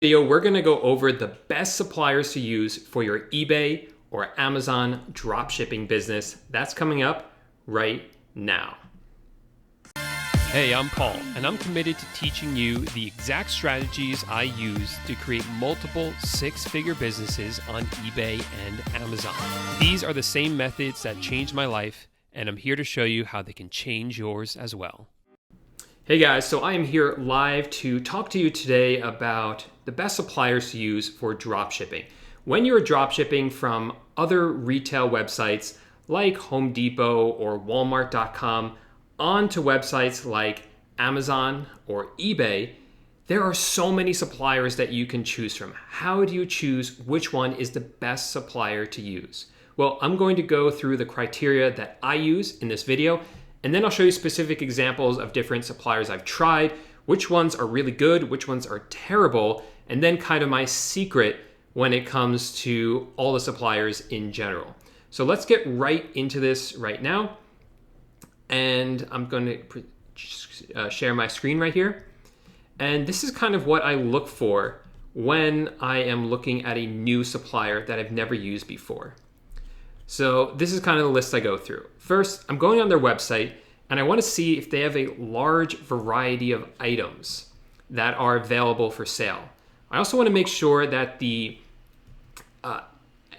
Video, we're going to go over the best suppliers to use for your eBay or Amazon dropshipping business. That's coming up right now. Hey, I'm Paul, and I'm committed to teaching you the exact strategies I use to create multiple six-figure businesses on eBay and Amazon. These are the same methods that changed my life, and I'm here to show you how they can change yours as well. Hey guys, so I am here live to talk to you today about the best suppliers to use for dropshipping. When you're dropshipping from other retail websites like Home Depot or Walmart.com onto websites like Amazon or eBay, there are so many suppliers that you can choose from. How do you choose which one is the best supplier to use? Well, I'm going to go through the criteria that I use in this video, and then I'll show you specific examples of different suppliers I've tried, which ones are really good, which ones are terrible, and then kind of my secret when it comes to all the suppliers in general. So let's get right into this right now. And I'm going to share my screen right here. And this is kind of what I look for when I am looking at a new supplier that I've never used before. So this is kind of the list I go through. First, I'm going on their website and I want to see if they have a large variety of items that are available for sale. I also want to make sure that the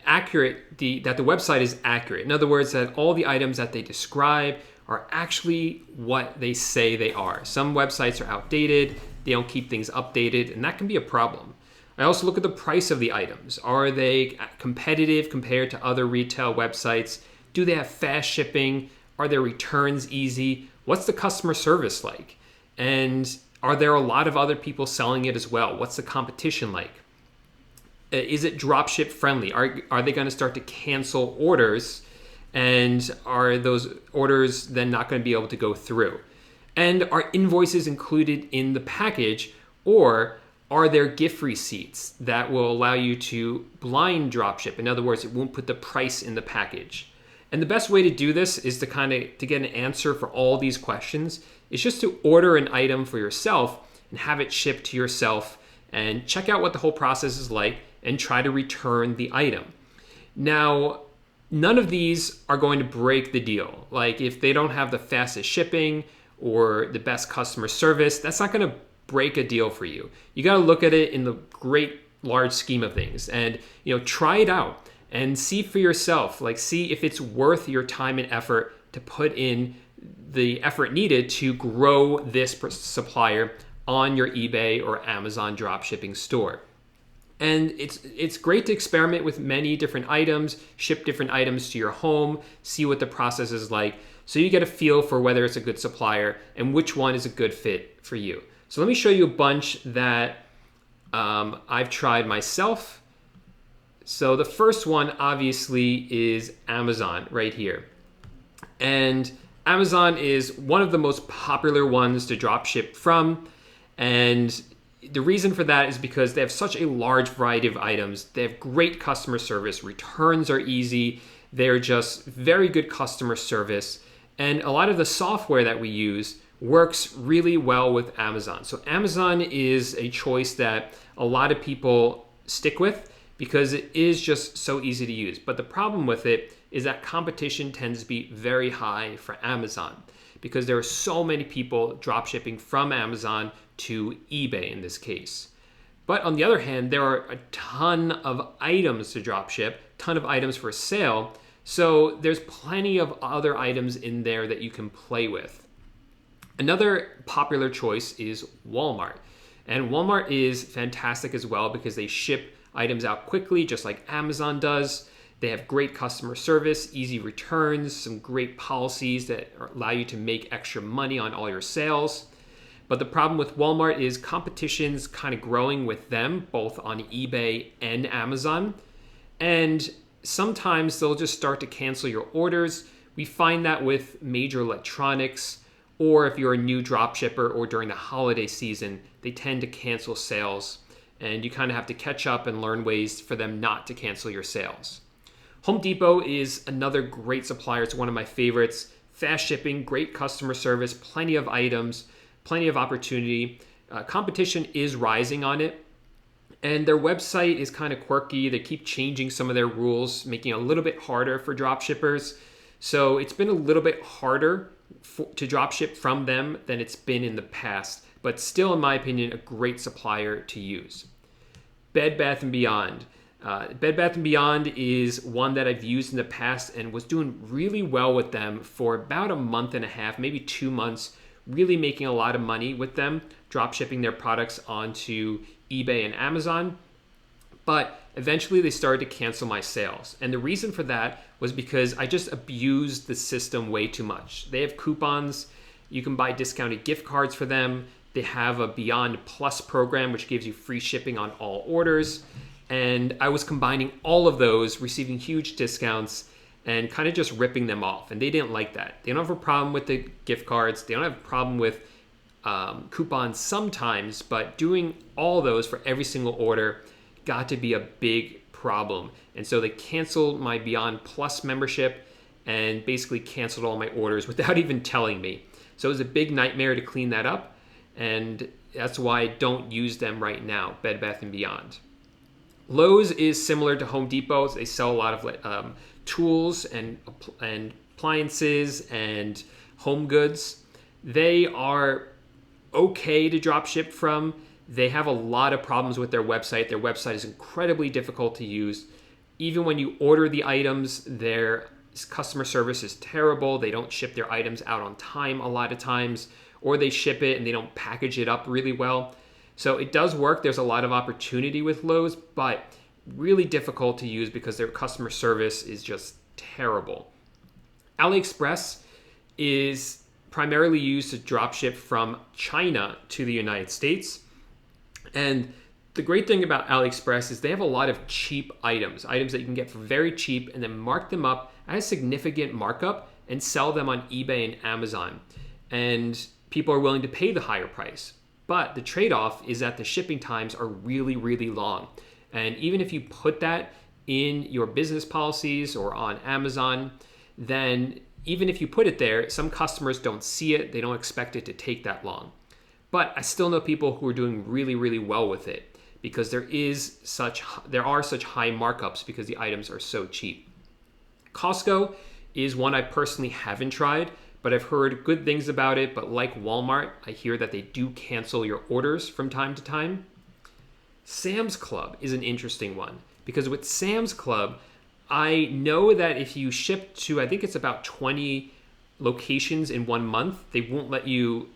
website is accurate. In other words, that all the items that they describe are actually what they say they are. Some websites are outdated, they don't keep things updated, and that can be a problem. I also look at the price of the items. Are they competitive compared to other retail websites? Do they have fast shipping? Are their returns easy? What's the customer service like? And are there a lot of other people selling it as well? What's the competition like? Is it dropship friendly? Are they going to start to cancel orders? And are those orders then not going to be able to go through? And are invoices included in the package, or are there gift receipts that will allow you to blind dropship? In other words, it won't put the price in the package. And the best way to do this is to get an answer for all these questions. It's just to order an item for yourself and have it shipped to yourself and check out what the whole process is like and try to return the item. Now, none of these are going to break the deal. Like if they don't have the fastest shipping or the best customer service, that's not going to break a deal for you. You got to look at it in the great large scheme of things and try it out and see for yourself, like see if it's worth your time and effort to put in the effort needed to grow this supplier on your eBay or Amazon dropshipping store. And it's great to experiment with many different items, ship different items to your home, see what the process is like, so you get a feel for whether it's a good supplier and which one is a good fit for you. So let me show you a bunch that I've tried myself. So the first one obviously is Amazon right here. And Amazon is one of the most popular ones to drop ship from. And the reason for that is because they have such a large variety of items. They have great customer service. Returns are easy. They're just very good customer service. And a lot of the software that we use works really well with Amazon. So Amazon is a choice that a lot of people stick with because it is just so easy to use. But the problem with it is that competition tends to be very high for Amazon because there are so many people drop shipping from Amazon to eBay in this case. But on the other hand, there are a ton of items to drop ship, ton of items for sale. So there's plenty of other items in there that you can play with. Another popular choice is Walmart. And Walmart is fantastic as well because they ship items out quickly, just like Amazon does. They have great customer service, easy returns, some great policies that allow you to make extra money on all your sales. But the problem with Walmart is competition's kind of growing with them, both on eBay and Amazon. And sometimes they'll just start to cancel your orders. We find that with major electronics, or if you're a new drop shipper or during the holiday season, they tend to cancel sales. And you kind of have to catch up and learn ways for them not to cancel your sales. Home Depot is another great supplier. It's one of my favorites. Fast shipping, great customer service, plenty of items, plenty of opportunity. Competition is rising on it. And their website is kind of quirky. They keep changing some of their rules, making it a little bit harder for drop shippers. So it's been a little bit harder to drop ship from them than it's been in the past, but still, in my opinion, a great supplier to use. Bed Bath & Beyond. Bed Bath & Beyond is one that I've used in the past and was doing really well with them for about a month and a half, maybe 2 months, really making a lot of money with them, drop shipping their products onto eBay and Amazon. But eventually they started to cancel my sales. And the reason for that was because I just abused the system way too much. They have coupons. You can buy discounted gift cards for them. They have a Beyond Plus program, which gives you free shipping on all orders. And I was combining all of those, receiving huge discounts, and kind of just ripping them off. And they didn't like that. They don't have a problem with the gift cards. They don't have a problem with coupons sometimes, but doing all those for every single order got to be a big problem. And so they canceled my Beyond Plus membership and basically canceled all my orders without even telling me. So it was a big nightmare to clean that up. And that's why I don't use them right now, Bed Bath & Beyond. Lowe's is similar to Home Depot. They sell a lot of tools and appliances and home goods. They are okay to drop ship from. They have a lot of problems with their website. Their website is incredibly difficult to use. Even when you order the items, their customer service is terrible. They don't ship their items out on time a lot of times, or they ship it and they don't package it up really well. So it does work. There's a lot of opportunity with Lowe's, but really difficult to use because their customer service is just terrible. AliExpress is primarily used to drop ship from China to the United States. And the great thing about AliExpress is they have a lot of cheap items that you can get for very cheap and then mark them up at a significant markup and sell them on eBay and Amazon. And people are willing to pay the higher price. But the trade-off is that the shipping times are really, really long. And even if you put that in your business policies or on Amazon, then even if you put it there, some customers don't see it. They don't expect it to take that long. But I still know people who are doing really, really well with it because there are such high markups because the items are so cheap. Costco is one I personally haven't tried, but I've heard good things about it. But like Walmart, I hear that they do cancel your orders from time to time. Sam's Club is an interesting one because with Sam's Club, I know that if you ship to, I think it's about 20 locations in 1 month, they won't let you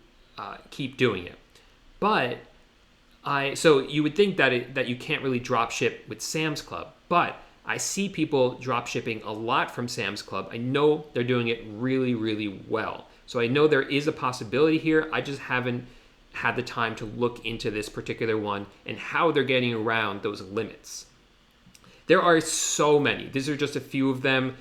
keep doing it. But so you would think that you can't really drop ship with Sam's Club, but I see people drop shipping a lot from Sam's Club. I know they're doing it really, really well. So I know there is a possibility here. I just haven't had the time to look into this particular one and how they're getting around those limits. There are so many. These are just a few of them.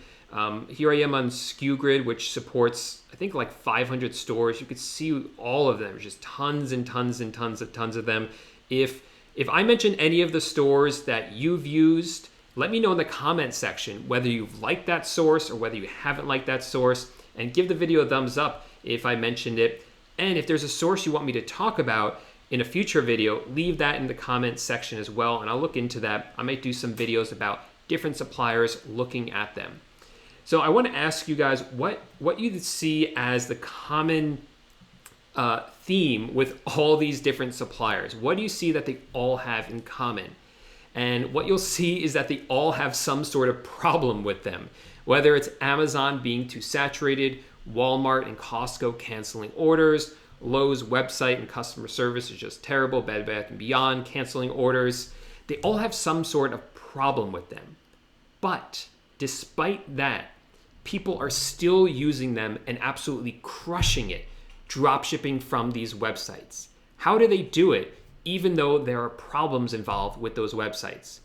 Here I am on SKU Grid, which supports, I think, like 500 stores. You could see all of them. There's just tons and tons and tons of them. If I mention any of the stores that you've used, let me know in the comment section whether you've liked that source or whether you haven't liked that source, and give the video a thumbs up if I mentioned it. And if there's a source you want me to talk about in a future video, leave that in the comment section as well, and I'll look into that. I might do some videos about different suppliers, looking at them. So I want to ask you guys what you see as the common theme with all these different suppliers. What do you see that they all have in common? And what you'll see is that they all have some sort of problem with them, whether it's Amazon being too saturated, Walmart and Costco canceling orders, Lowe's website and customer service is just terrible, Bed Bath & Beyond canceling orders. They all have some sort of problem with them. But despite that, people are still using them and absolutely crushing it, drop shipping from these websites. How do they do it, even though there are problems involved with those websites?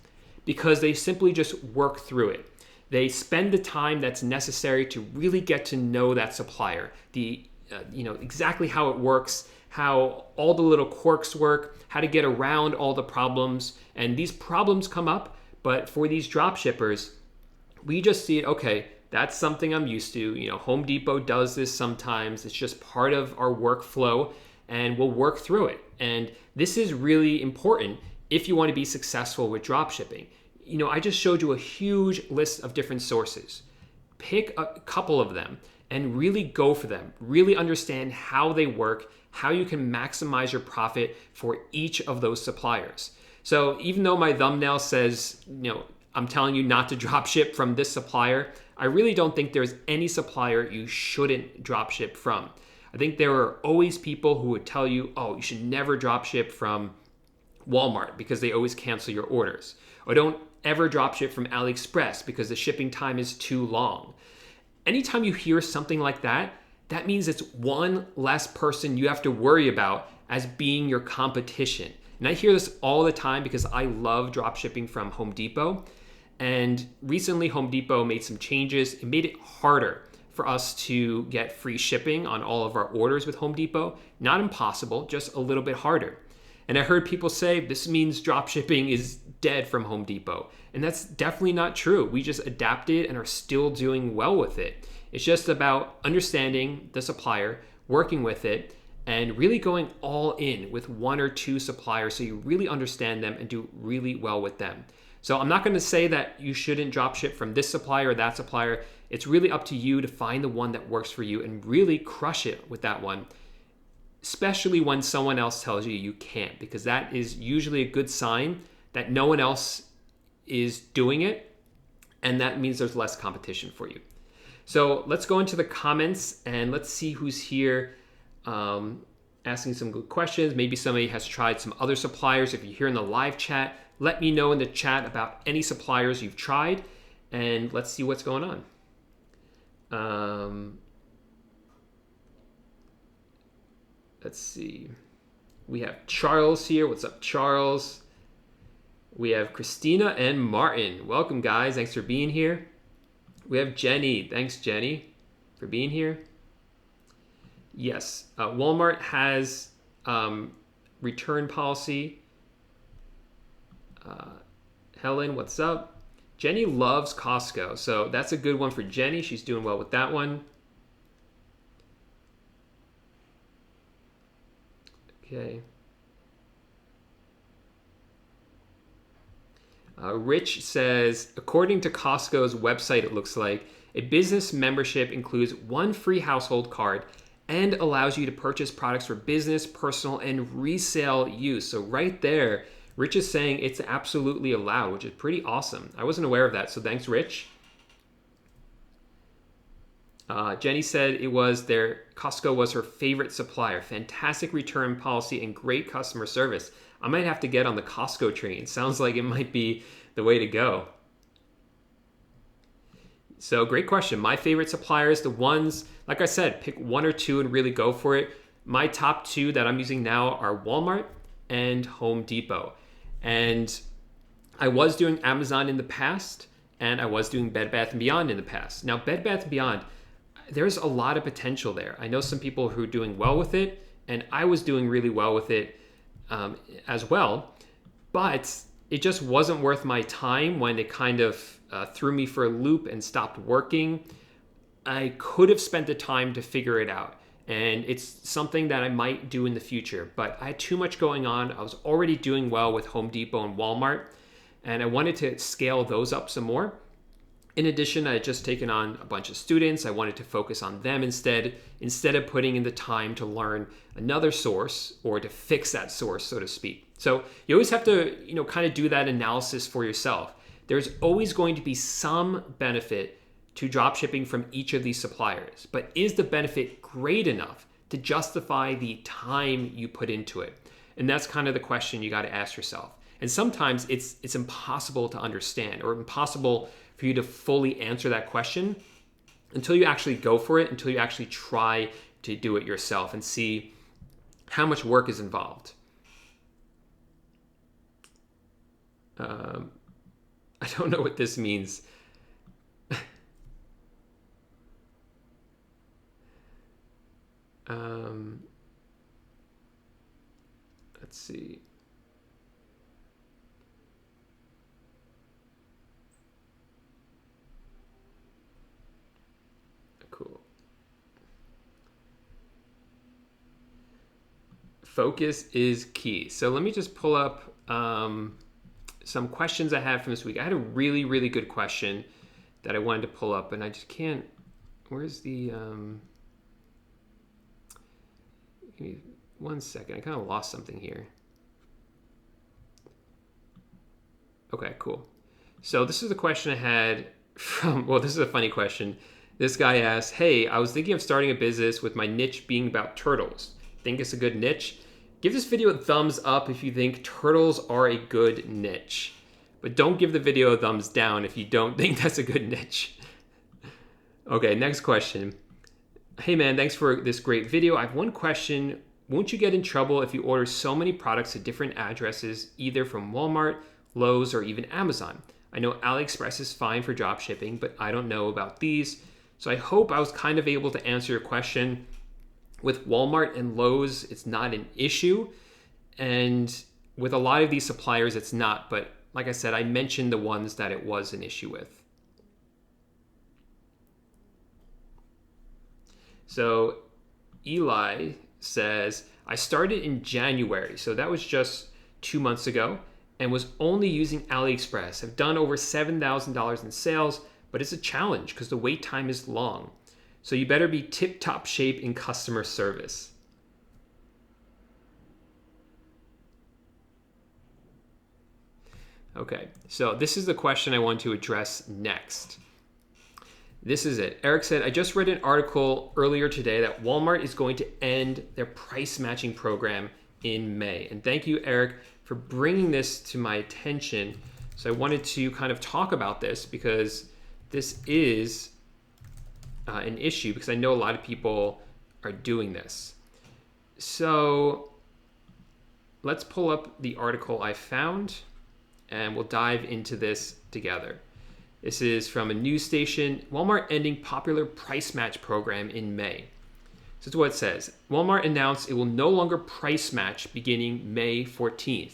Because they simply just work through it. They spend the time that's necessary to really get to know that supplier, exactly how it works, how all the little quirks work, how to get around all the problems. And these problems come up, but for these drop shippers, we just see it, okay, that's something I'm used to. Home Depot does this sometimes. It's just part of our workflow, and we'll work through it. And this is really important if you want to be successful with dropshipping. I just showed you a huge list of different sources. Pick a couple of them and really go for them. Really understand how they work, how you can maximize your profit for each of those suppliers. So even though my thumbnail says, I'm telling you not to dropship from this supplier, I really don't think there's any supplier you shouldn't dropship from. I think there are always people who would tell you, oh, you should never dropship from Walmart because they always cancel your orders. Or don't ever dropship from AliExpress because the shipping time is too long. Anytime you hear something like that, that means it's one less person you have to worry about as being your competition. And I hear this all the time because I love dropshipping from Home Depot. And recently Home Depot made some changes. It made it harder for us to get free shipping on all of our orders with Home Depot. Not impossible, just a little bit harder. And I heard people say this means dropshipping is dead from Home Depot. And that's definitely not true. We just adapted and are still doing well with it. It's just about understanding the supplier, working with it, and really going all in with one or two suppliers so you really understand them and do really well with them. So I'm not going to say that you shouldn't dropship from this supplier or that supplier. It's really up to you to find the one that works for you and really crush it with that one, especially when someone else tells you you can't, because that is usually a good sign that no one else is doing it, and that means there's less competition for you. So let's go into the comments and let's see who's here asking some good questions. Maybe somebody has tried some other suppliers. If you're here in the live chat, let me know in the chat about any suppliers you've tried, and let's see what's going on. Let's see. We have Charles here. What's up, Charles? We have Christina and Martin. Welcome, guys. Thanks for being here. We have Jenny. Thanks, Jenny, for being here. Yes, Walmart has return policy. Helen, what's up? Jenny loves Costco, so that's a good one for Jenny. She's doing well with that one. Okay. Rich says, according to Costco's website, it looks like a business membership includes one free household card and allows you to purchase products for business, personal, and resale use. So right there, Rich is saying it's absolutely allowed, which is pretty awesome. I wasn't aware of that, so thanks, Rich. Jenny said Costco was her favorite supplier. Fantastic return policy and great customer service. I might have to get on the Costco train. Sounds like it might be the way to go. So great question. My favorite suppliers, the ones, like I said, pick one or two and really go for it. My top two that I'm using now are Walmart and Home Depot. And I was doing Amazon in the past, and I was doing Bed Bath & Beyond in the past. Now, Bed Bath & Beyond, there's a lot of potential there. I know some people who are doing well with it, and I was doing really well with it as well. But it just wasn't worth my time when it kind of threw me for a loop and stopped working. I could have spent the time to figure it out. And it's something that I might do in the future. But I had too much going on. I was already doing well with Home Depot and Walmart, and I wanted to scale those up some more. In addition, I had just taken on a bunch of students. I wanted to focus on them instead of putting in the time to learn another source or to fix that source, so to speak. So you always have to, kind of do that analysis for yourself. There's always going to be some benefit to dropshipping from each of these suppliers, but is the benefit great enough to justify the time you put into it? And that's kind of the question you got to ask yourself. And sometimes it's impossible to understand or impossible for you to fully answer that question until you actually go for it, until you actually try to do it yourself and see how much work is involved. I don't know what this means. Let's see. Cool. Focus is key. So let me just pull up some questions I had from this week. I had a really, really good question that I wanted to pull up, and I just can't. Where's the? Give me 1 second. I kind of lost something here. Okay, cool. So this is a question I had from. Well, this is a funny question. This guy asked, "Hey, I was thinking of starting a business with my niche being about turtles. Think it's a good niche? Give this video a thumbs up if you think turtles are a good niche. But don't give the video a thumbs down if you don't think that's a good niche." Okay, next question. "Hey man, thanks for this great video. I have one question. Won't you get in trouble if you order so many products at different addresses, either from Walmart, Lowe's, or even Amazon? I know AliExpress is fine for drop shipping, but I don't know about these. So I hope I was kind of able to answer your question. With Walmart and Lowe's, it's not an issue. And with a lot of these suppliers, it's not. But like I said, I mentioned the ones that it was an issue with. So Eli says, I started in January. So that was just 2 months ago and was only using AliExpress. I've done over $7,000 in sales, but it's a challenge because the wait time is long. So you better be tip-top shape in customer service. Okay, so this is the question I want to address next. This is it. Eric said, I just read an article earlier today that Walmart is going to end their price matching program in May. And thank you, Eric, for bringing this to my attention. So I wanted to kind of talk about this because this is an issue because I know a lot of people are doing this. So let's pull up the article I found and we'll dive into this together. This is from a news station. Walmart ending popular price match program in May. This is what it says. Walmart announced it will no longer price match beginning May 14th.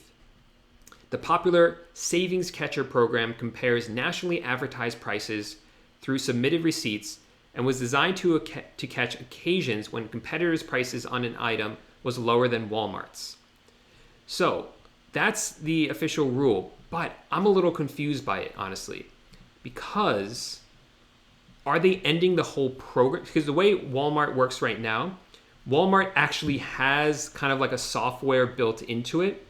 The popular Savings Catcher program compares nationally advertised prices through submitted receipts and was designed to catch occasions when competitors' prices on an item was lower than Walmart's. So that's the official rule, but I'm a little confused by it, honestly, because are they ending the whole program? Because the way Walmart works right now, Walmart actually has kind of like a software built into it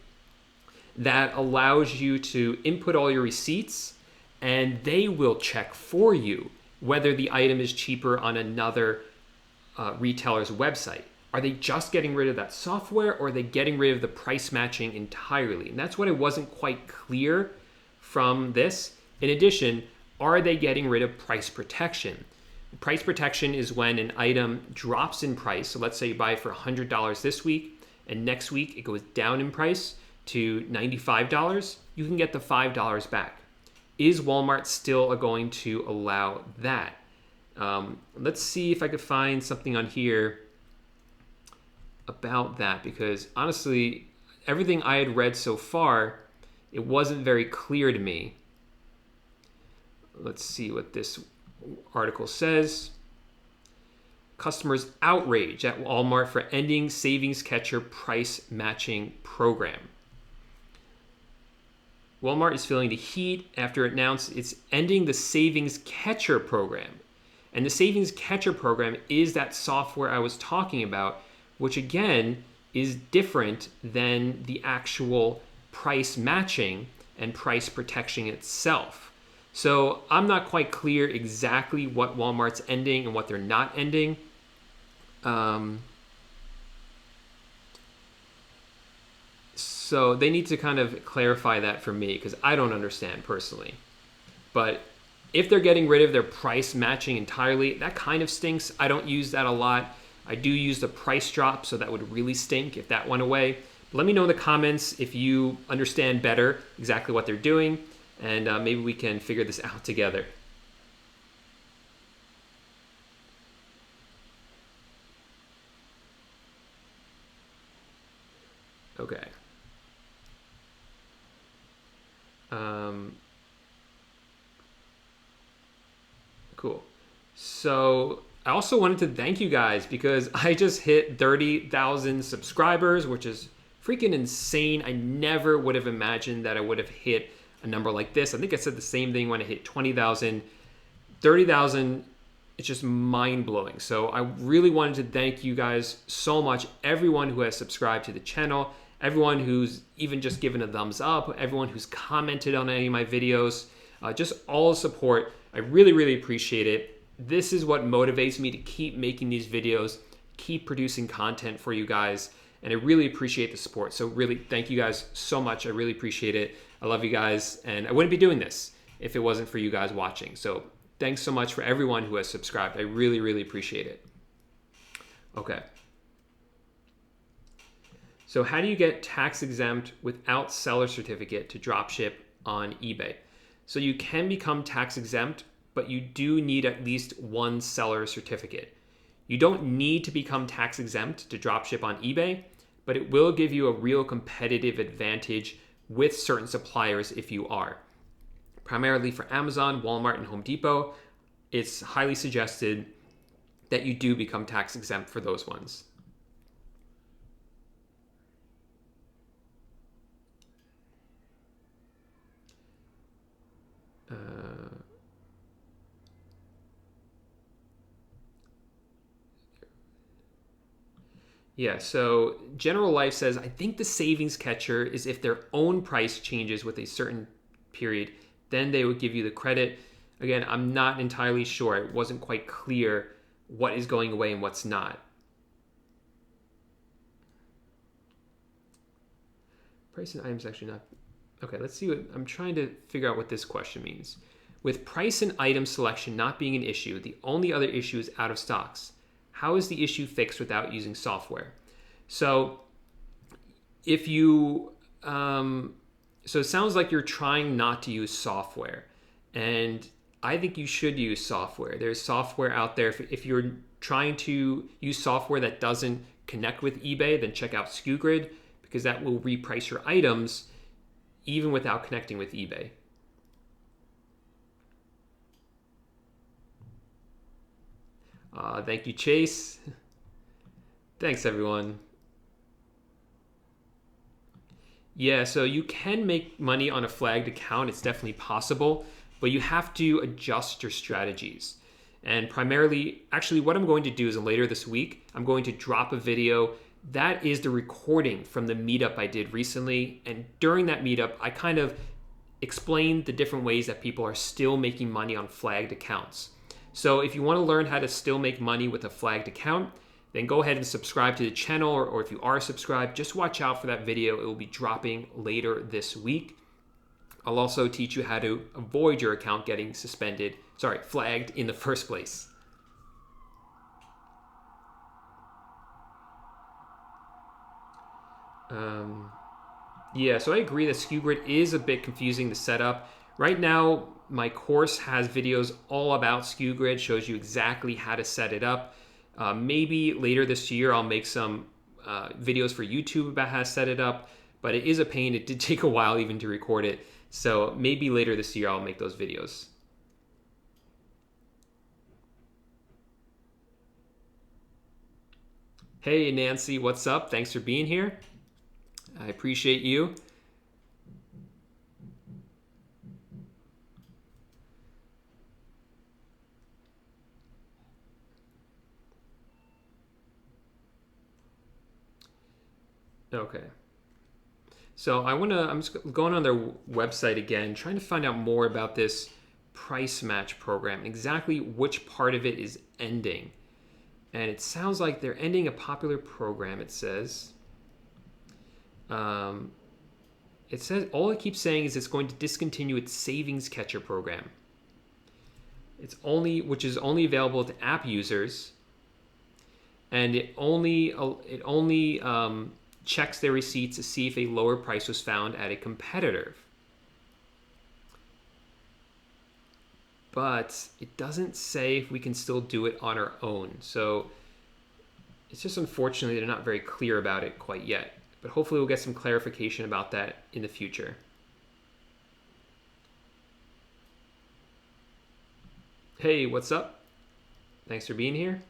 that allows you to input all your receipts and they will check for you whether the item is cheaper on another retailer's website. Are they just getting rid of that software or are they getting rid of the price matching entirely? And that's what I wasn't quite clear from this. In addition, are they getting rid of price protection? Price protection is when an item drops in price. So let's say you buy it for $100 this week and next week it goes down in price to $95. You can get the $5 back. Is Walmart still going to allow that? Let's see if I could find something on here about that, because honestly, everything I had read so far, it wasn't very clear to me. Let's see what this article says. Customers outrage at Walmart for ending Savings Catcher price matching program. Walmart is feeling the heat after it announced it's ending the Savings Catcher program. And the Savings Catcher program is that software I was talking about, which again is different than the actual price matching and price protection itself. So I'm not quite clear exactly what Walmart's ending and what they're not ending. So they need to kind of clarify that for me because I don't understand personally. But if they're getting rid of their price matching entirely, that kind of stinks. I don't use that a lot. I do use the price drop, so that would really stink if that went away. But let me know in the comments if you understand better exactly what they're doing, and maybe we can figure this out together. Okay. Cool. So I also wanted to thank you guys because I just hit 30,000 subscribers, which is freaking insane. I never would have imagined that I would have hit a number like this. I think I said the same thing when I hit 20,000, 30,000. It's just mind-blowing. So I really wanted to thank you guys so much, everyone who has subscribed to the channel, everyone who's even just given a thumbs up, everyone who's commented on any of my videos, just all the support. I really, really appreciate it. This is what motivates me to keep making these videos, keep producing content for you guys, and I really appreciate the support. So really, thank you guys so much. I really appreciate it. I love you guys, and I wouldn't be doing this if it wasn't for you guys watching. So thanks so much for everyone who has subscribed. I really, really appreciate it. Okay. So how do you get tax exempt without seller certificate to dropship on eBay? So you can become tax exempt, but you do need at least one seller certificate. You don't need to become tax exempt to dropship on eBay, but it will give you a real competitive advantage with certain suppliers if you are. Primarily for Amazon, Walmart, and Home Depot, it's highly suggested that you do become tax exempt for those ones. Yeah, so General Life says, I think the savings catcher is if their own price changes with a certain period, then they would give you the credit. Again, I'm not entirely sure. It wasn't quite clear what is going away and what's not. Price and items actually not. Okay, let's see what, I'm trying to figure out what this question means. With price and item selection not being an issue, the only other issue is out of stocks. How is the issue fixed without using software? So if you, so it sounds like you're trying not to use software, and I think you should use software. There's software out there. If you're trying to use software that doesn't connect with eBay, then check out SKUGrid, because that will reprice your items even without connecting with eBay. Thank you, Chase. Thanks, everyone. Yeah, so you can make money on a flagged account. It's definitely possible, but you have to adjust your strategies. And primarily, actually, what I'm going to do is later this week, I'm going to drop a video that is the recording from the meetup I did recently. And during that meetup, I kind of explained the different ways that people are still making money on flagged accounts. So if you want to learn how to still make money with a flagged account, then go ahead and subscribe to the channel, or if you are subscribed, just watch out for that video. It will be dropping later this week. I'll also teach you how to avoid your account getting flagged in the first place. Yeah, so I agree that SKUGrid is a bit confusing to set up. Right now, my course has videos all about SKUGrid, shows you exactly how to set it up. Maybe later this year, I'll make some videos for YouTube about how to set it up, but it is a pain. It did take a while even to record it. So maybe later this year, I'll make those videos. Hey, Nancy, what's up? Thanks for being here. I appreciate you. Okay. So I'm just going on their website again, trying to find out more about this price match program, exactly which part of it is ending. And it sounds like they're ending a popular program, it says. It says, all it keeps saying is it's going to discontinue its savings catcher program. Which is only available to app users. And it only checks their receipts to see if a lower price was found at a competitor. But it doesn't say if we can still do it on our own. So it's just unfortunately they're not very clear about it quite yet. But hopefully we'll get some clarification about that in the future. Hey, what's up? Thanks for being here.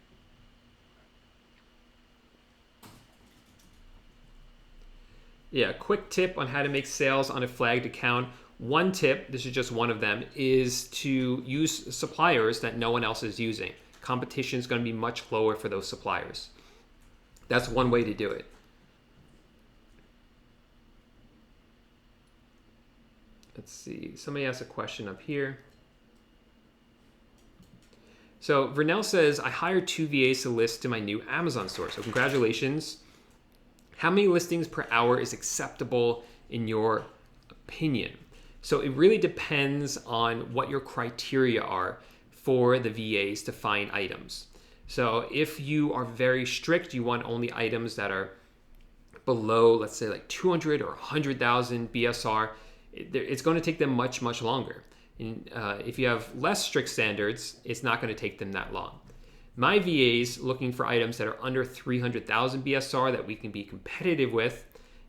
Yeah, quick tip on how to make sales on a flagged account. One tip, this is just one of them, is to use suppliers that no one else is using. Competition is going to be much lower for those suppliers. That's one way to do it. Let's see, somebody asked a question up here. So Vernell says, I hired 2 VAs to list to my new Amazon store. So congratulations. How many listings per hour is acceptable in your opinion? So it really depends on what your criteria are for the VAs to find items. So if you are very strict, you want only items that are below, let's say like 200 or 100,000 BSR, it's going to take them much, much longer. And if you have less strict standards, it's not going to take them that long. My VAs looking for items that are under 300,000 BSR that we can be competitive with,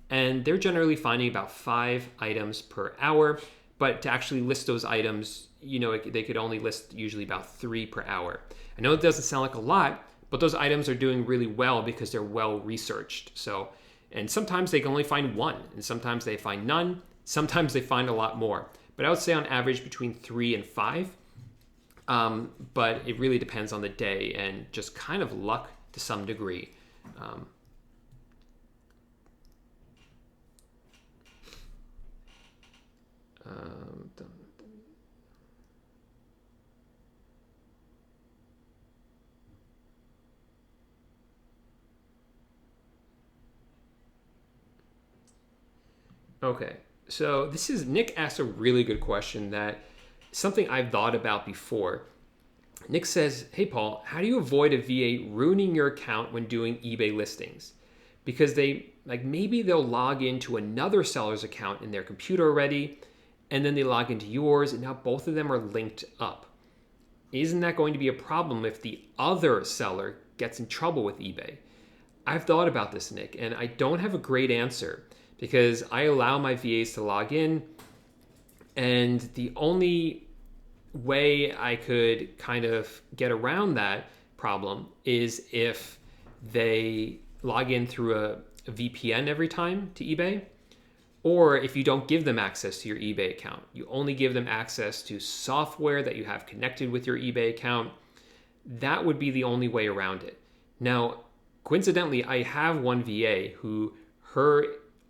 and they're generally finding about 5 items per hour. But to actually list those items, they could only list usually about 3 per hour. I know it doesn't sound like a lot, but those items are doing really well because they're well researched. So, and sometimes they can only find 1, and sometimes they find none. Sometimes they find a lot more. But I would say on average between 3 and 5. But it really depends on the day and just kind of luck to some degree. Okay, so Nick asked a really good question that something I've thought about before. Nick says, hey Paul, how do you avoid a VA ruining your account when doing eBay listings? Because maybe they'll log into another seller's account in their computer already, and then they log into yours, and now both of them are linked up. Isn't that going to be a problem if the other seller gets in trouble with eBay? I've thought about this, Nick, and I don't have a great answer because I allow my VAs to log in, and the only way I could kind of get around that problem is if they log in through a VPN every time to eBay, or if you don't give them access to your eBay account. You only give them access to software that you have connected with your eBay account. That would be the only way around it. Now, coincidentally, I have one VA who her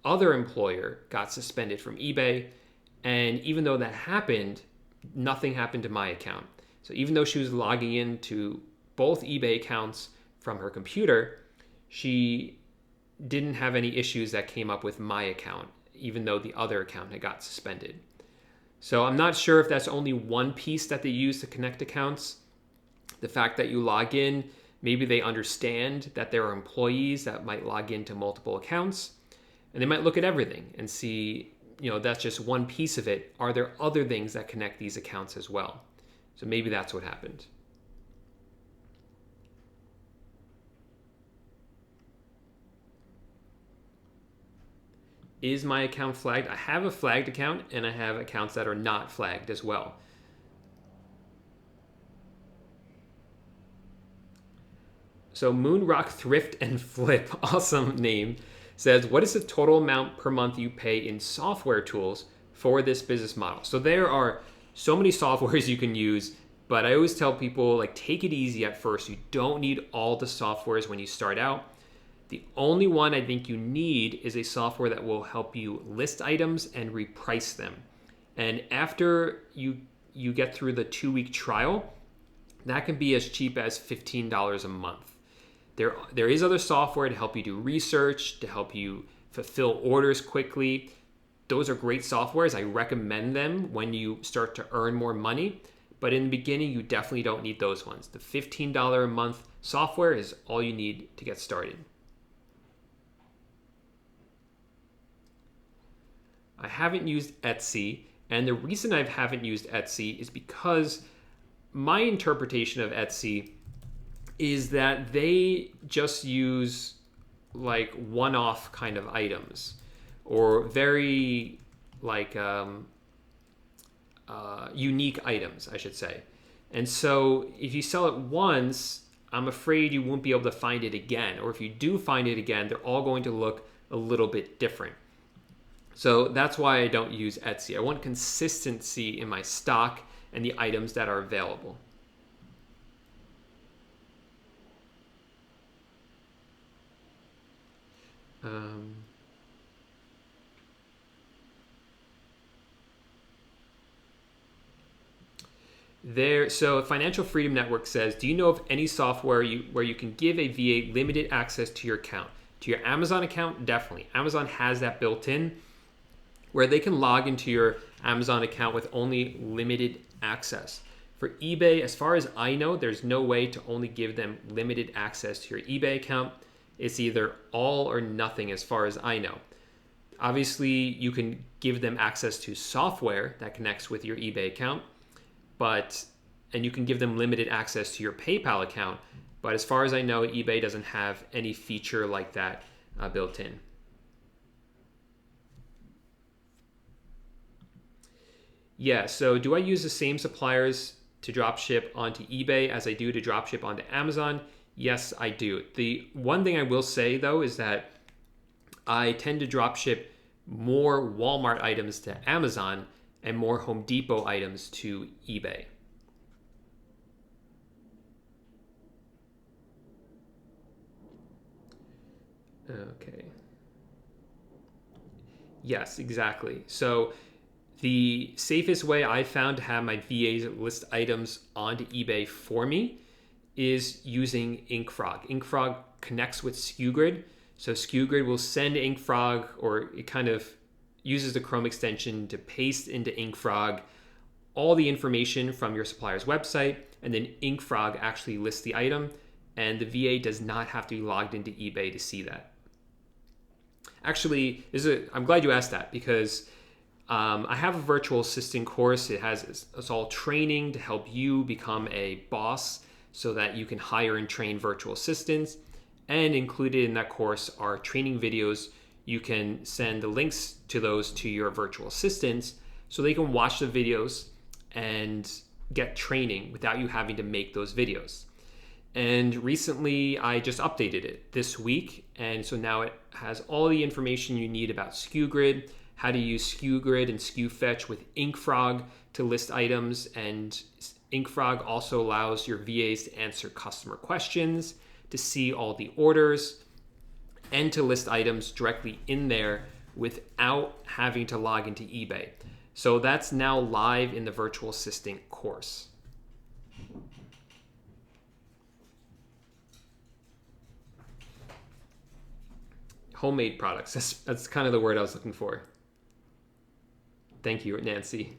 other employer got suspended from eBay, and even though that happened, nothing happened to my account. So even though she was logging into both eBay accounts from her computer, she didn't have any issues that came up with my account, even though the other account had got suspended. So I'm not sure if that's only one piece that they use to connect accounts. The fact that you log in, maybe they understand that there are employees that might log into multiple accounts, and they might look at everything and see, that's just one piece of it. Are there other things that connect these accounts as well? So maybe that's what happened. Is my account flagged? I have a flagged account, and I have accounts that are not flagged as well. So Moonrock Thrift and Flip, awesome name, says, what is the total amount per month you pay in software tools for this business model? So there are so many softwares you can use, but I always tell people, take it easy at first. You don't need all the softwares when you start out. The only one I think you need is a software that will help you list items and reprice them. And after you get through the 2-week trial, that can be as cheap as $15 a month. There is other software to help you do research, to help you fulfill orders quickly. Those are great softwares. I recommend them when you start to earn more money. But in the beginning, you definitely don't need those ones. The $15 a month software is all you need to get started. I haven't used Etsy, and the reason I haven't used Etsy is because my interpretation of Etsy is that they just use one-off kind of items, or very unique items, I should say. And so if you sell it once, I'm afraid you won't be able to find it again. Or if you do find it again, they're all going to look a little bit different. So that's why I don't use Etsy. I want consistency in my stock and the items that are available. So Financial Freedom Network says, do you know of any software where you can give a VA limited access to your account? To your Amazon account, definitely. Amazon has that built in where they can log into your Amazon account with only limited access. For eBay, as far as I know, there's no way to only give them limited access to your eBay account. It's either all or nothing as far as I know. Obviously, you can give them access to software that connects with your eBay account, and you can give them limited access to your PayPal account. But as far as I know, eBay doesn't have any feature like that built in. Yeah, so do I use the same suppliers to dropship onto eBay as I do to dropship onto Amazon? Yes, I do. The one thing I will say, though, is that I tend to dropship more Walmart items to Amazon and more Home Depot items to eBay. Okay. Yes, exactly. So the safest way I found to have my VAs list items onto eBay for me is using InkFrog. InkFrog connects with SKUGrid. So SKUGrid will send InkFrog, or it kind of uses the Chrome extension to paste into InkFrog all the information from your supplier's website, and then InkFrog actually lists the item, and the VA does not have to be logged into eBay to see that. Actually, I'm glad you asked that, because I have a virtual assistant course. It's all training to help you become a boss so that you can hire and train virtual assistants. And included in that course are training videos. You can send the links to those to your virtual assistants so they can watch the videos and get training without you having to make those videos. And recently I just updated it this week. And so now it has all the information you need about SKUGrid, how to use SKUGrid and SKUFetch with InkFrog to list items. And InkFrog also allows your VAs to answer customer questions, to see all the orders, and to list items directly in there without having to log into eBay. So that's now live in the virtual assistant course. Homemade products, that's kind of the word I was looking for. Thank you, Nancy.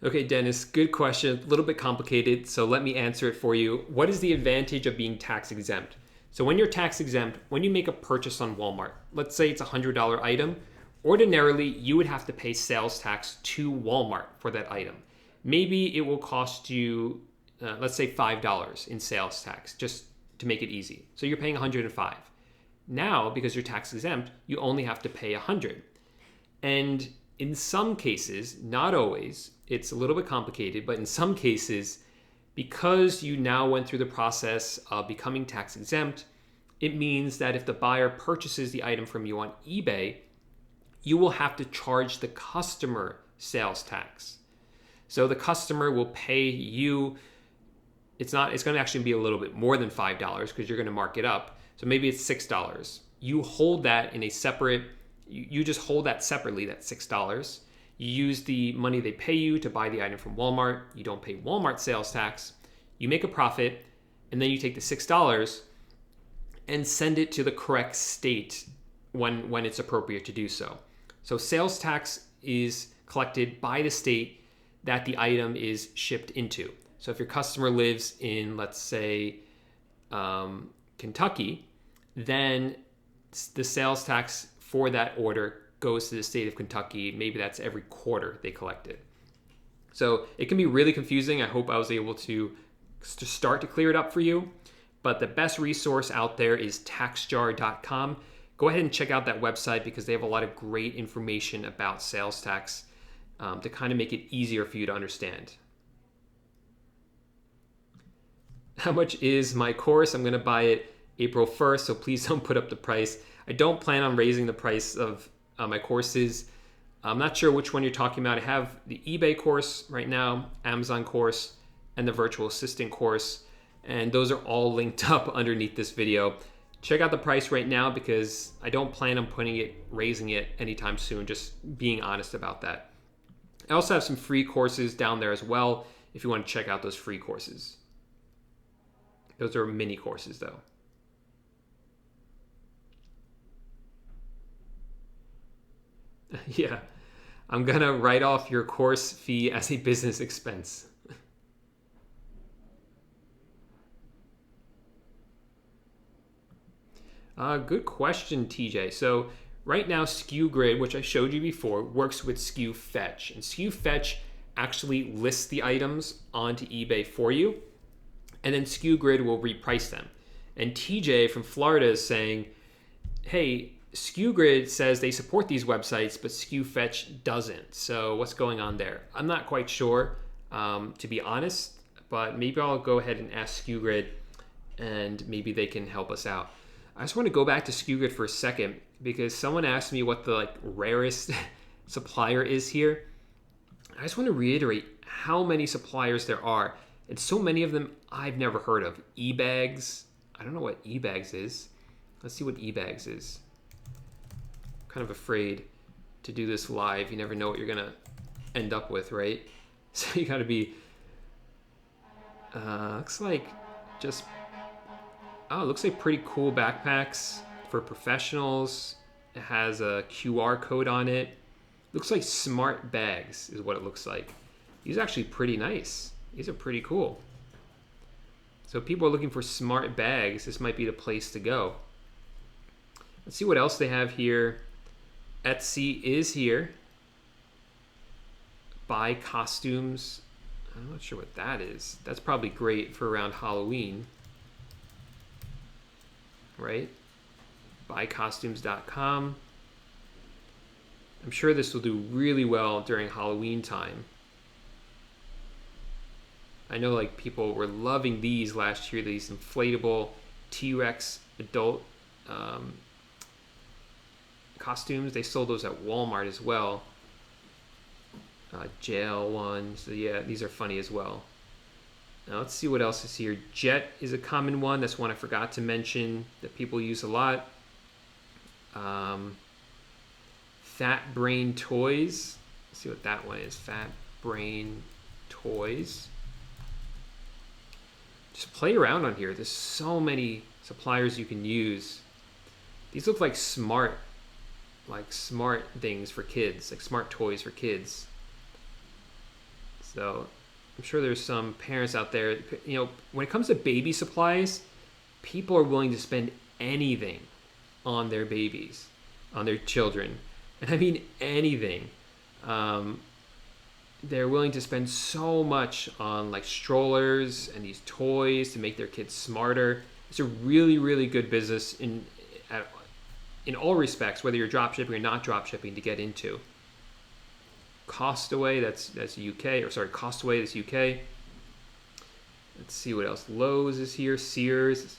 Okay, Dennis, good question. A little bit complicated, so let me answer it for you. What is the advantage of being tax exempt? So when you're tax exempt, when you make a purchase on Walmart, let's say it's a $100 item, ordinarily you would have to pay sales tax to Walmart for that item. Maybe it will cost you, let's say $5 in sales tax, just to make it easy. So you're paying $105. Now, because you're tax exempt, you only have to pay $100. And in some cases, not always, it's a little bit complicated, but in some cases, because you now went through the process of becoming tax exempt, it means that if the buyer purchases the item from you on eBay, you will have to charge the customer sales tax. So the customer will pay you, it's going to actually be a little bit more than $5 because you're going to mark it up. So maybe it's $6. You hold that in a separate, you just hold that separately, that $6. You use the money they pay you to buy the item from Walmart. You don't pay Walmart sales tax. You make a profit, and then you take the $6 and send it to the correct state when it's appropriate to do so. So sales tax is collected by the state that the item is shipped into. So if your customer lives in, let's say, Kentucky, then the sales tax for that order goes to the state of Kentucky. Maybe that's every quarter they collect it. So it can be really confusing. I hope I was able to start to clear it up for you. But the best resource out there is taxjar.com. Go ahead and check out that website because they have a lot of great information about sales tax. to kind of make it easier for you to understand. How much is my course? I'm going to buy it April 1st, so please don't put up the price. I don't plan on raising the price of my courses. I'm not sure which one you're talking about. I have the eBay course right now, Amazon course, and the virtual assistant course. And those are all linked up underneath this video. Check out the price right now because I don't plan on raising it anytime soon, just being honest about that. I also have some free courses down there as well if you want to check out those free courses. Those are mini courses though. Yeah, I'm gonna write off your course fee as a business expense. Good question, TJ. So right now, SKU Grid, which I showed you before, works with SKU Fetch. And SKU Fetch actually lists the items onto eBay for you. And then SKU Grid will reprice them. And TJ from Florida is saying, hey, SKU Grid says they support these websites, but SKU Fetch doesn't. So what's going on there? I'm not quite sure, to be honest, but maybe I'll go ahead and ask SKU Grid and maybe they can help us out. I just want to go back to SKU Grid for a second because someone asked me what the rarest supplier is here. I just want to reiterate how many suppliers there are. And so many of them I've never heard of. eBags. I don't know what eBags is. Let's see what eBags is. I'm kind of afraid to do this live. You never know what you're going to end up with, right? So you got to be... looks like just... Oh, it looks like pretty cool backpacks for professionals. It has a QR code on it. Looks like smart bags is what it looks like. These are actually pretty nice. These are pretty cool. So if people are looking for smart bags, this might be the place to go. Let's see what else they have here. Etsy is here. Buy costumes. I'm not sure what that is. That's probably great for around Halloween. Right? Buycostumes.com. I'm sure this will do really well during Halloween time. I know people were loving these last year, these inflatable T-Rex adult costumes. They sold those at Walmart as well. Jail ones. So yeah, these are funny as well. Now let's see what else is here. Jet is a common one. That's one I forgot to mention that people use a lot. Fat Brain Toys. Let's see what that one is. Fat Brain Toys. Just play around on here. There's so many suppliers you can use. These look like smart things for kids, like smart toys for kids. So I'm sure there's some parents out there, when it comes to baby supplies, people are willing to spend anything on their babies, on their children. And I mean anything. They're willing to spend so much on strollers and these toys to make their kids smarter. It's a really, really good business in all respects, whether you're drop shipping or not drop shipping, to get into. Costaway, that's UK, Costaway, that's UK. Let's see what else. Lowe's is here, Sears.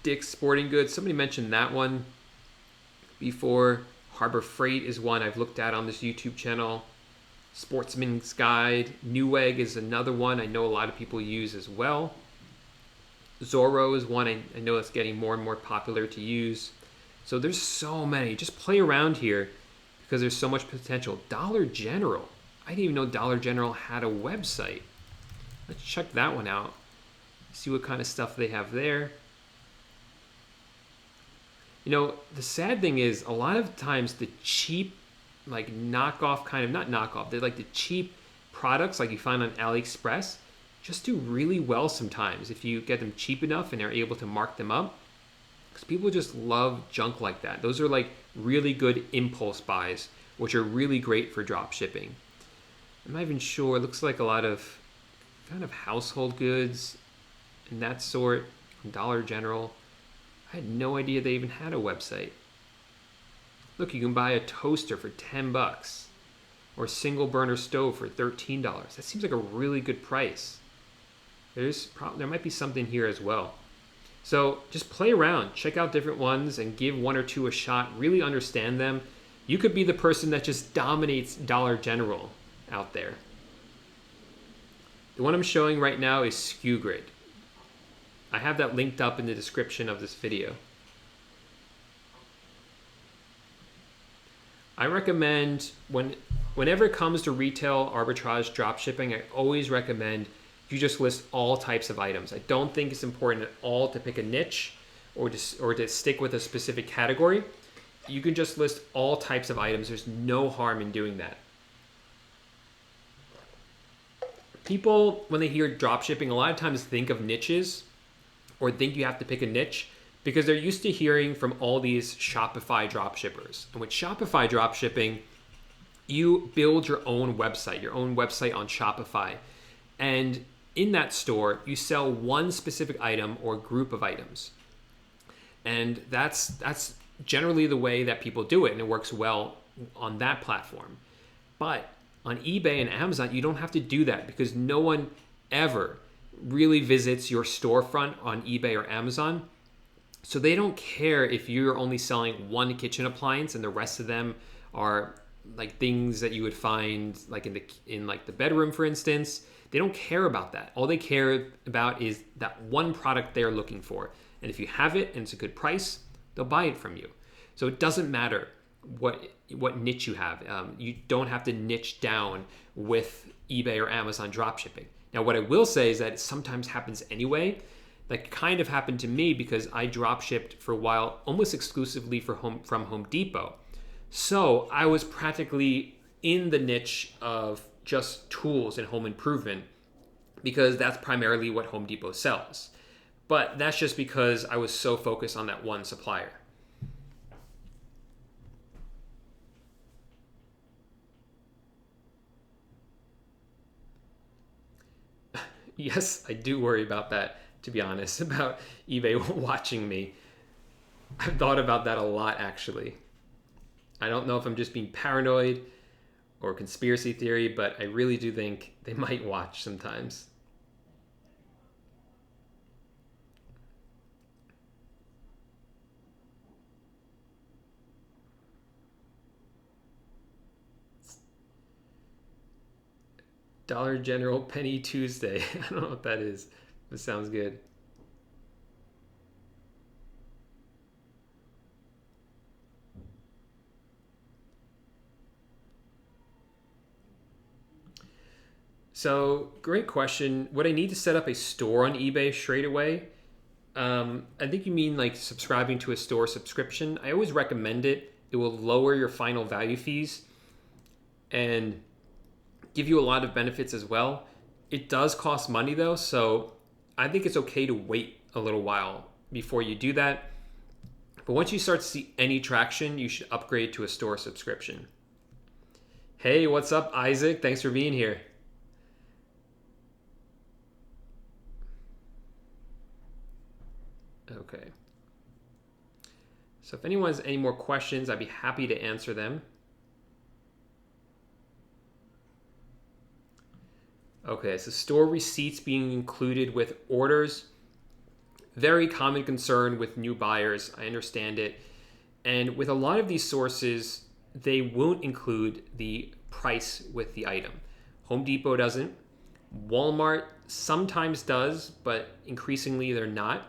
Dick's Sporting Goods, somebody mentioned that one before. Harbor Freight is one I've looked at on this YouTube channel. Sportsman's Guide. Newegg is another one I know a lot of people use as well. Zorro is one I know that's getting more and more popular to use. So there's so many. Just play around here because there's so much potential. Dollar General. I didn't even know Dollar General had a website. Let's check that one out. See what kind of stuff they have there. The sad thing is a lot of times the cheap, knockoff kind of, not knockoff, they're the cheap products you find on AliExpress just do really well sometimes if you get them cheap enough and are able to mark them up. Because people just love junk like that. Those are really good impulse buys, which are really great for drop shipping. I'm not even sure. It looks like a lot of kind of household goods and that sort. Dollar General. I had no idea they even had a website. Look, you can buy a toaster for 10 bucks or a single burner stove for $13. That seems like a really good price. There might be something here as well. So just play around, check out different ones and give one or two a shot, really understand them. You could be the person that just dominates Dollar General out there. The one I'm showing right now is SKU Grid. I have that linked up in the description of this video. I recommend whenever it comes to retail arbitrage dropshipping, I always recommend you just list all types of items. I don't think it's important at all to pick a niche or to stick with a specific category. You can just list all types of items. There's no harm in doing that. People, when they hear dropshipping, a lot of times think of niches or think you have to pick a niche because they're used to hearing from all these Shopify dropshippers. And with Shopify dropshipping, you build your own website on Shopify. And in that store, you sell one specific item or group of items. And that's generally the way that people do it, and it works well on that platform. But on eBay and Amazon, you don't have to do that because no one ever really visits your storefront on eBay or Amazon. So they don't care if you're only selling one kitchen appliance and the rest of them are like things that you would find like in the bedroom, for instance. They don't care about that. All they care about is that one product they're looking for. And if you have it and it's a good price, they'll buy it from you. So it doesn't matter what niche you have. You don't have to niche down with eBay or Amazon dropshipping. Now, what I will say is that it sometimes happens anyway. Like kind of happened to me because I dropshipped for a while almost exclusively from Home Depot. So I was practically in the niche of just tools and home improvement because that's primarily what Home Depot sells. But that's just because I was so focused on that one supplier. Yes, I do worry about that, to be honest, about eBay watching me. I've thought about that a lot, actually. I don't know if I'm just being paranoid or conspiracy theory, but I really do think they might watch sometimes. Dollar General Penny Tuesday. I don't know what that is. It sounds good. So, great question. Would I need to set up a store on eBay straight away? I think you mean like subscribing to a store subscription. I always recommend it. It will lower your final value fees and give you a lot of benefits as well. It does cost money though, so I think it's okay to wait a little while before you do that. But once you start to see any traction, you should upgrade to a store subscription. Hey, what's up, Isaac? Thanks for being here. Okay. So if anyone has any more questions, I'd be happy to answer them. Okay, so store receipts being included with orders. Very common concern with new buyers. I understand it. And with a lot of these sources, they won't include the price with the item. Home Depot doesn't. Walmart sometimes does, but increasingly they're not.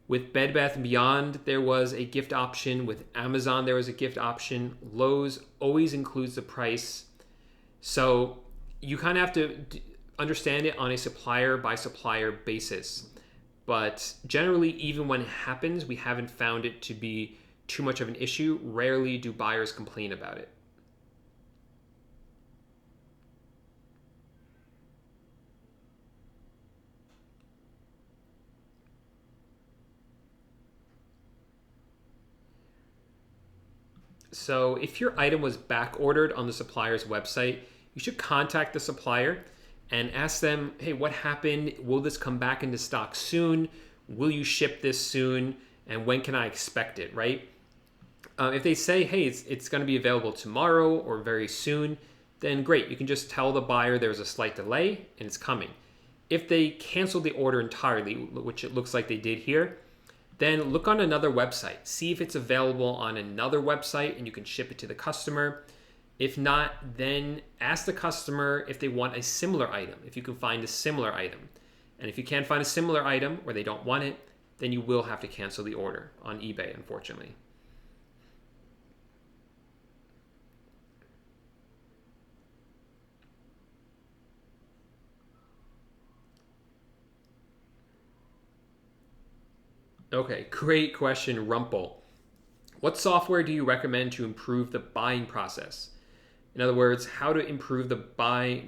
With Bed Bath & Beyond, there was a gift option. With Amazon, there was a gift option. Lowe's always includes the price. So you kind of have to understand it on a supplier by supplier basis. But generally, even when it happens, we haven't found it to be too much of an issue. Rarely do buyers complain about it. So if your item was back ordered on the supplier's website, you should contact the supplier and ask them, hey, what happened? Will this come back into stock soon? Will you ship this soon? And when can I expect it, right? If they say, hey, it's going to be available tomorrow or very soon, then great. You can just tell the buyer there's a slight delay and it's coming. If they cancel the order entirely, which it looks like they did here, then look on another website. See if it's available on another website and you can ship it to the customer. If not, then ask the customer if they want a similar item, if you can find a similar item. And if you can't find a similar item or they don't want it, then you will have to cancel the order on eBay, unfortunately. Okay, great question, Rumpel. What software do you recommend to improve the buying process? In other words, how to improve the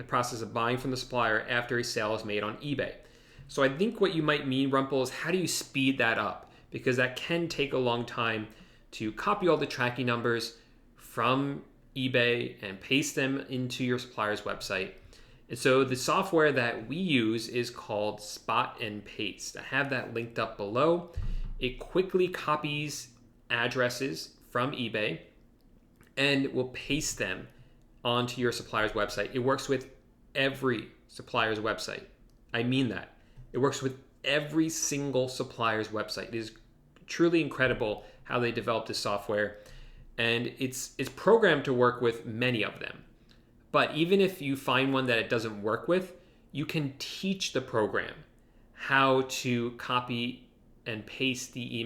process of buying from the supplier after a sale is made on eBay. So I think what you might mean, Rumpel, is how do you speed that up? Because that can take a long time to copy all the tracking numbers from eBay and paste them into your supplier's website. And so the software that we use is called Spot and Paste. I have that linked up below. It quickly copies addresses from eBay and will paste them onto your supplier's website. It works with every supplier's website. I mean that. It works with every single supplier's website. It is truly incredible how they developed this software, and it's programmed to work with many of them. But even if you find one that it doesn't work with, you can teach the program how to copy and paste the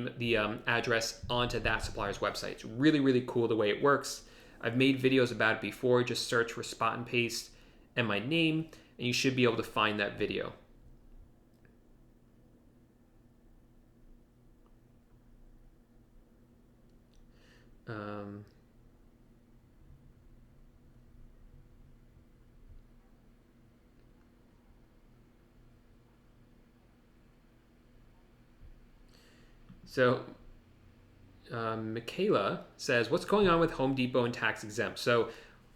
address onto that supplier's website. It's really, really cool the way it works. I've made videos about it before. Just search for Spot and Paste and my name, and you should be able to find that video. So Michaela says, what's going on with Home Depot and tax exempt? So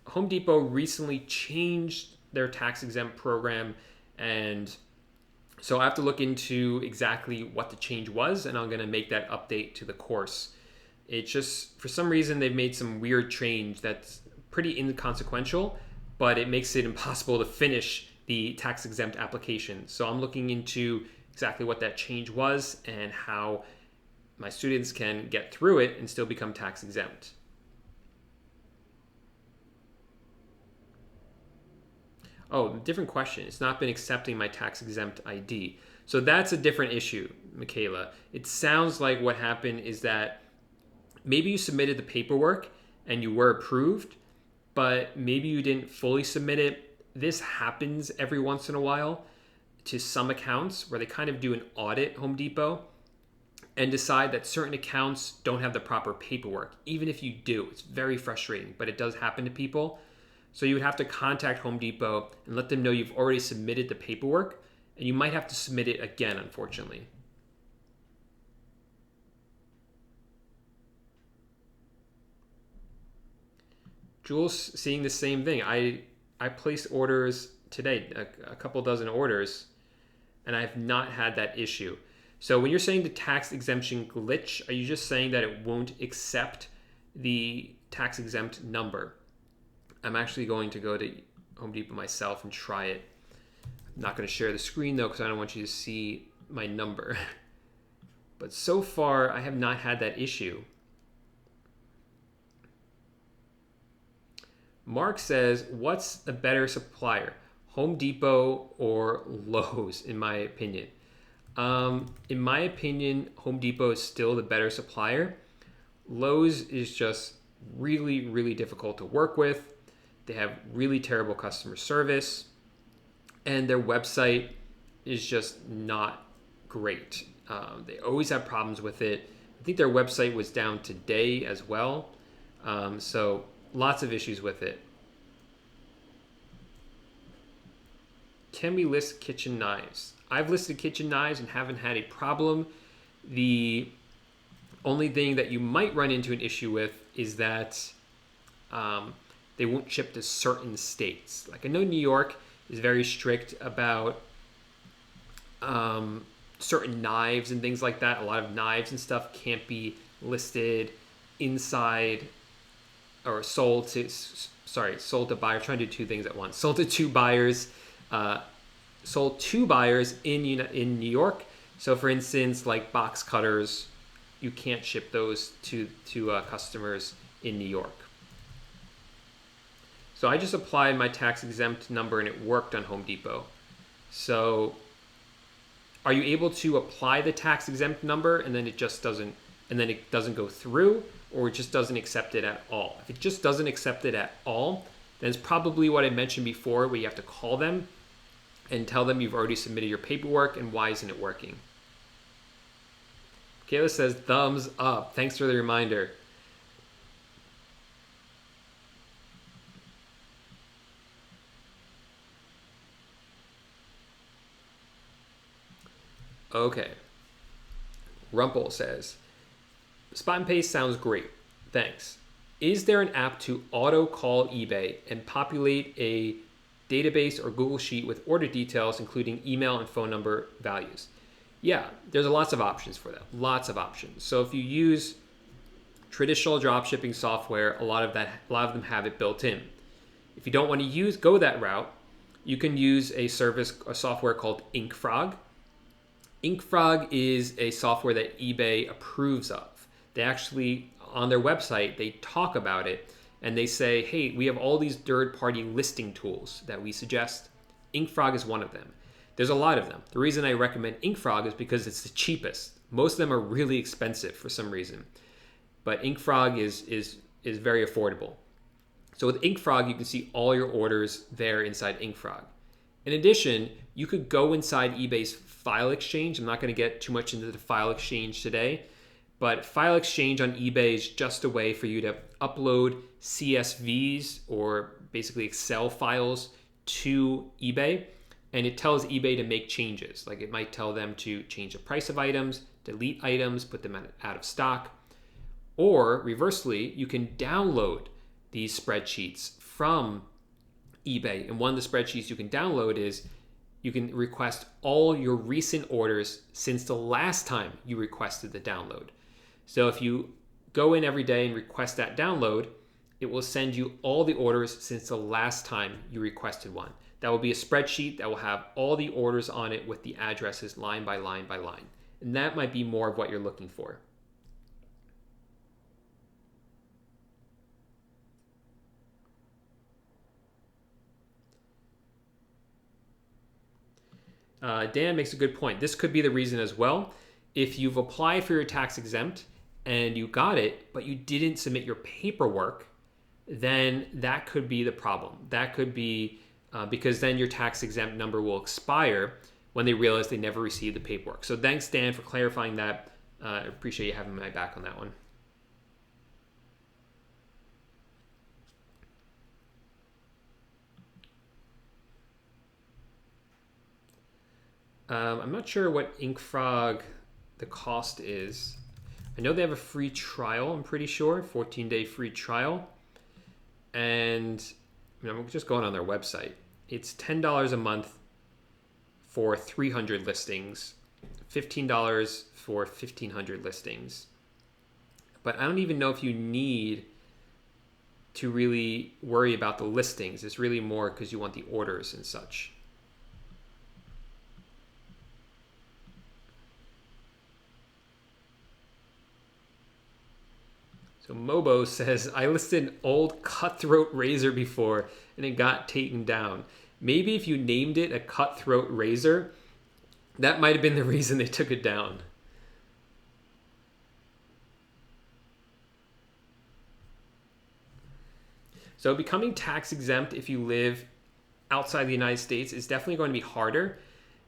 Home Depot recently changed their tax exempt program, and so I have to look into exactly what the change was, and I'm going to make that update to the course. It's just, for some reason, they've made some weird change that's pretty inconsequential, but it makes it impossible to finish the tax exempt application. So I'm looking into exactly what that change was and how my students can get through it and still become tax exempt. Oh, different question. It's not been accepting my tax exempt ID. So that's a different issue, Michaela. It sounds like what happened is that maybe you submitted the paperwork and you were approved, but maybe you didn't fully submit it. This happens every once in a while to some accounts where they kind of do an audit, Home Depot, and decide that certain accounts don't have the proper paperwork. Even if you do, it's very frustrating, but it does happen to people. So you would have to contact Home Depot and let them know you've already submitted the paperwork, and you might have to submit it again, unfortunately. Jules seeing the same thing. I placed orders today, a couple dozen orders, and I have not had that issue. So when you're saying the tax exemption glitch, are you just saying that it won't accept the tax exempt number? I'm actually going to go to Home Depot myself and try it. I'm not going to share the screen though, because I don't want you to see my number. But so far, I have not had that issue. Mark says, what's a better supplier, Home Depot or Lowe's, in my opinion? In my opinion, Home Depot is still the better supplier. Lowe's is just really, really difficult to work with. They have really terrible customer service, and their website is just not great. They always have problems with it. I think their website was down today as well. So lots of issues with it. Can we list kitchen knives? I've listed kitchen knives and haven't had a problem. The only thing that you might run into an issue with is that they won't ship to certain states. Like I know New York is very strict about certain knives and things like that. A lot of knives and stuff can't be listed inside or sold to buyers. Trying to do two things at once. Sold to two buyers. Sold to buyers in New York. So for instance, like box cutters, you can't ship those to customers in New York. So I just applied my tax exempt number and it worked on Home Depot. So are you able to apply the tax exempt number and then it doesn't go through, or it just doesn't accept it at all? If it just doesn't accept it at all, then it's probably what I mentioned before, where you have to call them and tell them you've already submitted your paperwork and why isn't it working. Kayla says thumbs up. Thanks for the reminder. Okay. Rumpel says, Spot and Paste sounds great. Thanks. Is there an app to auto call eBay and populate a database or Google Sheet with order details, including email and phone number values? Yeah, there's lots of options for that. Lots of options. So if you use traditional dropshipping software, a lot of them have it built in. If you don't want to go that route, you can use a software called InkFrog. InkFrog is a software that eBay approves of. They actually, on their website, they talk about it and they say, hey, we have all these third-party listing tools that we suggest. InkFrog is one of them. There's a lot of them. The reason I recommend InkFrog is because it's the cheapest. Most of them are really expensive for some reason, but InkFrog is very affordable. So with InkFrog, you can see all your orders there inside InkFrog. In addition, you could go inside eBay's File Exchange. I'm not going to get too much into the File Exchange today, but File Exchange on eBay is just a way for you to upload CSVs, or basically Excel files, to eBay, and it tells eBay to make changes. Like it might tell them to change the price of items, delete items, put them out of stock. Or reversely, you can download these spreadsheets from eBay. And one of the spreadsheets you can download is you can request all your recent orders since the last time you requested the download. So if you go in every day and request that download, it will send you all the orders since the last time you requested one. That will be a spreadsheet that will have all the orders on it with the addresses line by line by line. And that might be more of what you're looking for. Dan makes a good point. This could be the reason as well. If you've applied for your tax exempt and you got it, but you didn't submit your paperwork, then that could be the problem. That could be because then your tax exempt number will expire when they realize they never received the paperwork. So thanks, Dan, for clarifying that. I appreciate you having my back on that one. I'm not sure what InkFrog the cost is. I know they have a free trial, I'm pretty sure, 14-day free trial. And I'm just going on their website. It's $10 a month for 300 listings, $15 for 1,500 listings. But I don't even know if you need to really worry about the listings. It's really more because you want the orders and such. So Mobo says, I listed an old cutthroat razor before and it got taken down. Maybe if you named it a cutthroat razor, that might have been the reason they took it down. So becoming tax exempt if you live outside the United States is definitely going to be harder.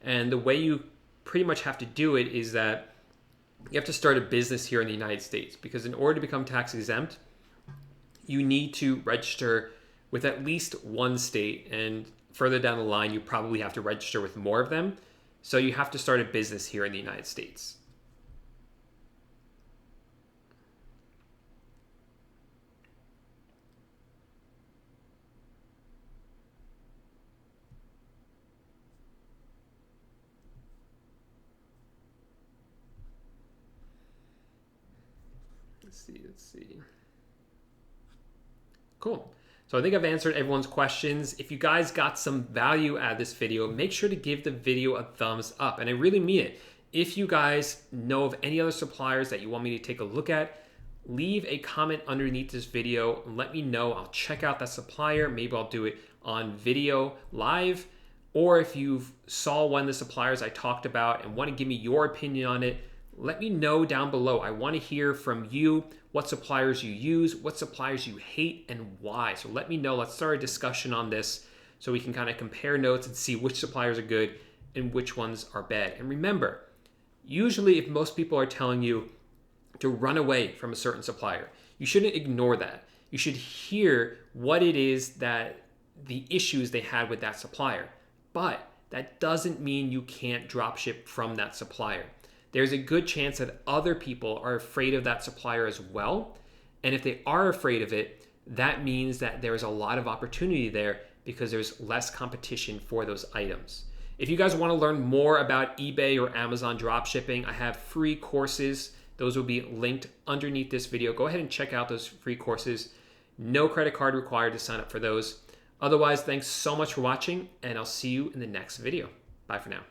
And the way you pretty much have to do it is that you have to start a business here in the United States, because in order to become tax exempt, you need to register with at least one state, and further down the line, you probably have to register with more of them. So you have to start a business here in the United States. Let's see. Cool. So I think I've answered everyone's questions. If you guys got some value out of this video, make sure to give the video a thumbs up. And I really mean it. If you guys know of any other suppliers that you want me to take a look at, leave a comment underneath this video and let me know. I'll check out that supplier. Maybe I'll do it on video live. Or if you saw one of the suppliers I talked about and want to give me your opinion on it, let me know down below. I want to hear from you what suppliers you use, what suppliers you hate, and why. So let me know. Let's start a discussion on this so we can kind of compare notes and see which suppliers are good and which ones are bad. And remember, usually if most people are telling you to run away from a certain supplier, you shouldn't ignore that. You should hear what it is that the issues they had with that supplier. But that doesn't mean you can't drop ship from that supplier. There's a good chance that other people are afraid of that supplier as well. And if they are afraid of it, that means that there's a lot of opportunity there because there's less competition for those items. If you guys want to learn more about eBay or Amazon dropshipping, I have free courses. Those will be linked underneath this video. Go ahead and check out those free courses. No credit card required to sign up for those. Otherwise, thanks so much for watching, and I'll see you in the next video. Bye for now.